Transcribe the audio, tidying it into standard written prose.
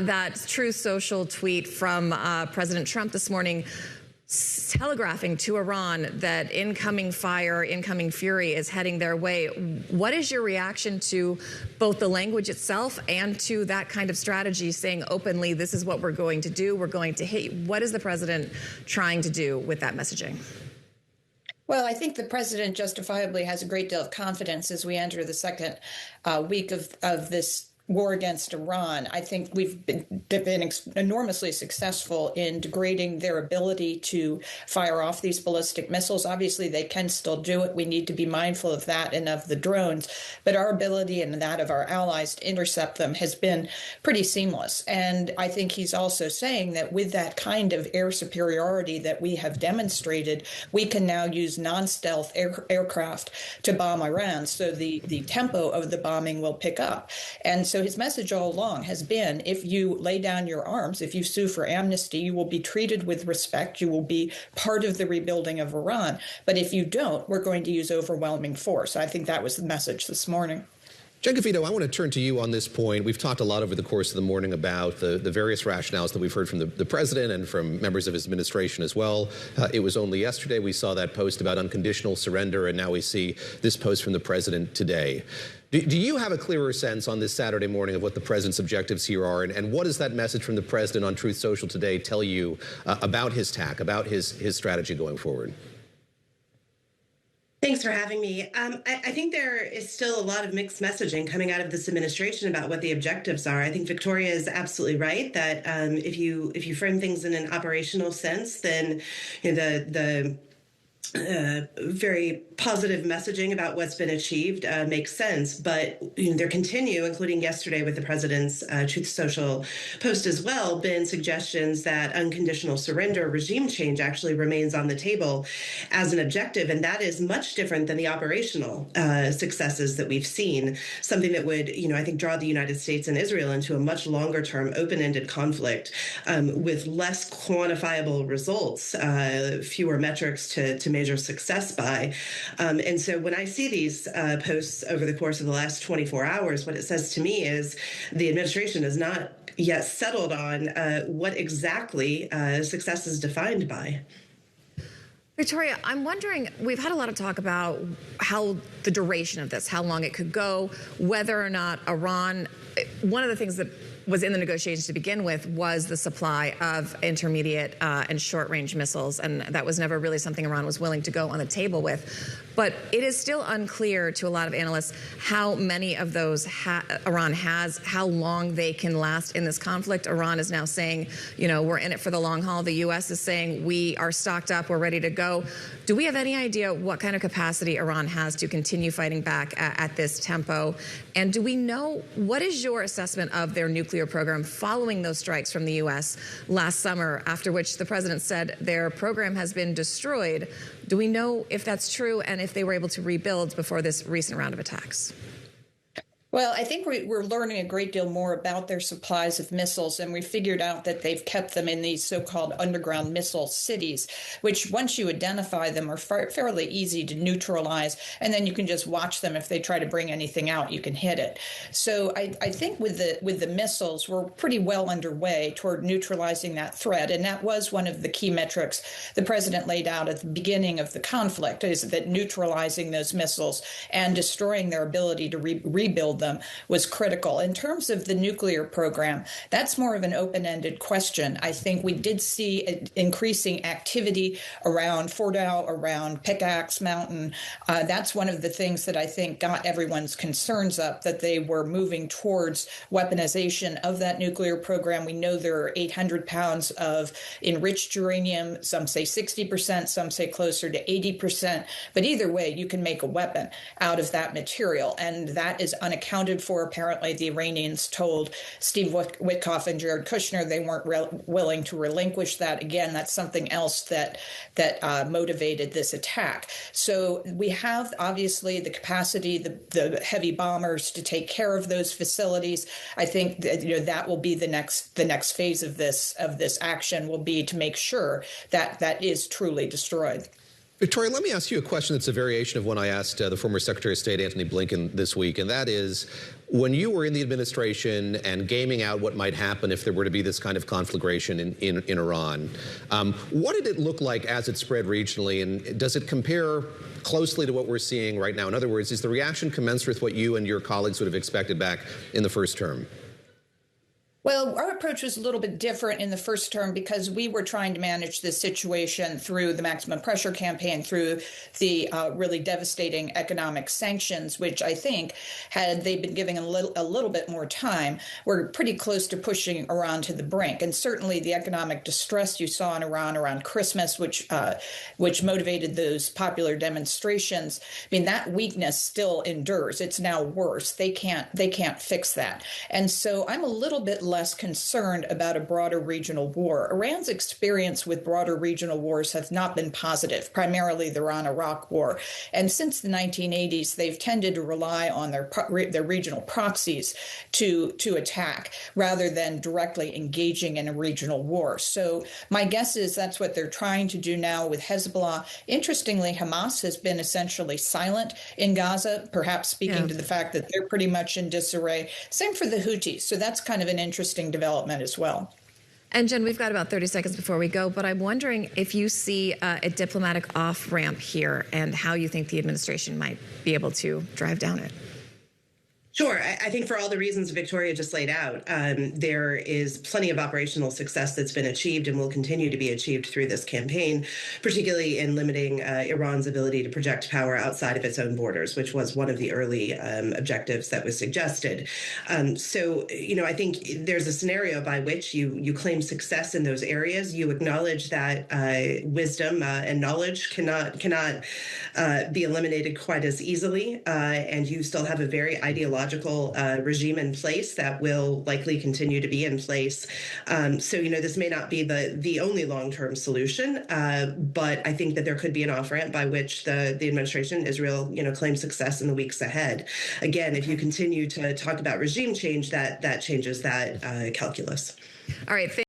That Truth Social tweet from President Trump this morning, telegraphing to Iran that incoming fire, incoming fury is heading their way. What is your reaction to both the language itself and to that kind of strategy, saying openly, this is what we're going to do, we're going to hit you? What is the president trying to do with that messaging? Well, I think the president justifiably has a great deal of confidence as we enter the second week of this war against Iran. I think we've been enormously successful in degrading their ability to fire off these ballistic missiles. Obviously, they can still do it. We need to be mindful of that and of the drones. But our ability and that of our allies to intercept them has been pretty seamless. And I think he's also saying that with that kind of air superiority that we have demonstrated, we can now use non-stealth aircraft to bomb Iran. So the tempo of the bombing will pick up. And so his message all along has been, if you lay down your arms, if you sue for amnesty, you will be treated with respect. You will be part of the rebuilding of Iran. But if you don't, we're going to use overwhelming force. I think that was the message this morning. Jen Gavito, I want to turn to you on this point. We've talked a lot over the course of the morning about the various rationales that we've heard from the president and from members of his administration as well. It was only yesterday we saw that post about unconditional surrender, and now we see this post from the president today. Do you have a clearer sense on this Saturday morning of what the president's objectives here are, and what does that message from the president on Truth Social today tell you about his tack, about his strategy going forward? Thanks for having me. I think there is still a lot of mixed messaging coming out of this administration about what the objectives are. I think Victoria is absolutely right that if you frame things in an operational sense, then the very positive messaging about what's been achieved makes sense. But there continue, including yesterday with the president's Truth Social post as well, been suggestions that unconditional surrender, regime change actually remains on the table as an objective. And that is much different than the operational successes that we've seen, something that would, I think, draw the United States and Israel into a much longer term open-ended conflict with less quantifiable results, fewer metrics to measure success by. And so when I see these posts over the course of the last 24 hours, what it says to me is the administration has not yet settled on what exactly success is defined by. Victoria, I'm wondering, we've had a lot of talk about how the duration of this, how long it could go, whether or not Iran, one of the things that was in the negotiations to begin with was the supply of intermediate and short-range missiles, and that was never really something Iran was willing to go on the table with. But it is still unclear to a lot of analysts how many of those Iran has, how long they can last in this conflict. Iran is now saying, we're in it for the long haul. The U.S. is saying we are stocked up, we're ready to go. Do we have any idea what kind of capacity Iran has to continue fighting back at this tempo? And do we know, what is your assessment of their nuclear program following those strikes from the U.S. last summer, after which the president said their program has been destroyed? Do we know if that's true and if they were able to rebuild before this recent round of attacks? Well, I think we're learning a great deal more about their supplies of missiles, and we figured out that they've kept them in these so-called underground missile cities, which once you identify them are fairly easy to neutralize, and then you can just watch them. If they try to bring anything out, you can hit it. So I think with the missiles, we're pretty well underway toward neutralizing that threat, and that was one of the key metrics the president laid out at the beginning of the conflict, is that neutralizing those missiles and destroying their ability to rebuild them was critical. In terms of the nuclear program, that's more of an open-ended question. I think we did see increasing activity around Fordow, around Pickaxe Mountain. That's one of the things that I think got everyone's concerns up, that they were moving towards weaponization of that nuclear program. We know there are 800 pounds of enriched uranium. Some say 60%, some say closer to 80%. But either way, you can make a weapon out of that material, and that is unaccounted for. Apparently, the Iranians told Steve Witkoff and Jared Kushner they weren't willing to relinquish that. Again, that's something else that motivated this attack. So we have obviously the capacity, the heavy bombers to take care of those facilities. I think that, that will be the next phase of this action, will be to make sure that that is truly destroyed. Victoria, let me ask you a question that's a variation of one I asked the former Secretary of State Antony Blinken this week, and that is, When you were in the administration and gaming out what might happen if there were to be this kind of conflagration in Iran, what did it look like as it spread regionally, and does it compare closely to what we're seeing right now? In other words, is the reaction commensurate with what you and your colleagues would have expected back in the first term? Well, our approach was a little bit different in the first term because we were trying to manage this situation through the maximum pressure campaign, through the really devastating economic sanctions, which I think, had they been giving a little bit more time, were pretty close to pushing Iran to the brink. And certainly the economic distress you saw in Iran around Christmas, which motivated those popular demonstrations, I mean, that weakness still endures. It's now worse. They can't fix that. And so I'm a little bit less concerned about a broader regional war. Iran's experience with broader regional wars has not been positive, primarily the Iran-Iraq war. And since the 1980s, they've tended to rely on their regional proxies to attack rather than directly engaging in a regional war. So my guess is that's what they're trying to do now with Hezbollah. Interestingly, Hamas has been essentially silent in Gaza, perhaps speaking to the fact that they're pretty much in disarray. Same for the Houthis. So that's kind of an interesting development as well. And Jen, we've got about 30 seconds before we go, but I'm wondering if you see a diplomatic off-ramp here and how you think the administration might be able to drive down it. Sure. I think for all the reasons Victoria just laid out, there is plenty of operational success that's been achieved and will continue to be achieved through this campaign, particularly in limiting Iran's ability to project power outside of its own borders, which was one of the early objectives that was suggested. So, I think there's a scenario by which you claim success in those areas. You acknowledge that wisdom and knowledge cannot be eliminated quite as easily, and you still have a very ideological regime in place that will likely continue to be in place. So, this may not be the only long-term solution, but I think that there could be an off-ramp by which the administration, Israel, claims success in the weeks ahead. Again, if you continue to talk about regime change, that changes that calculus. All right.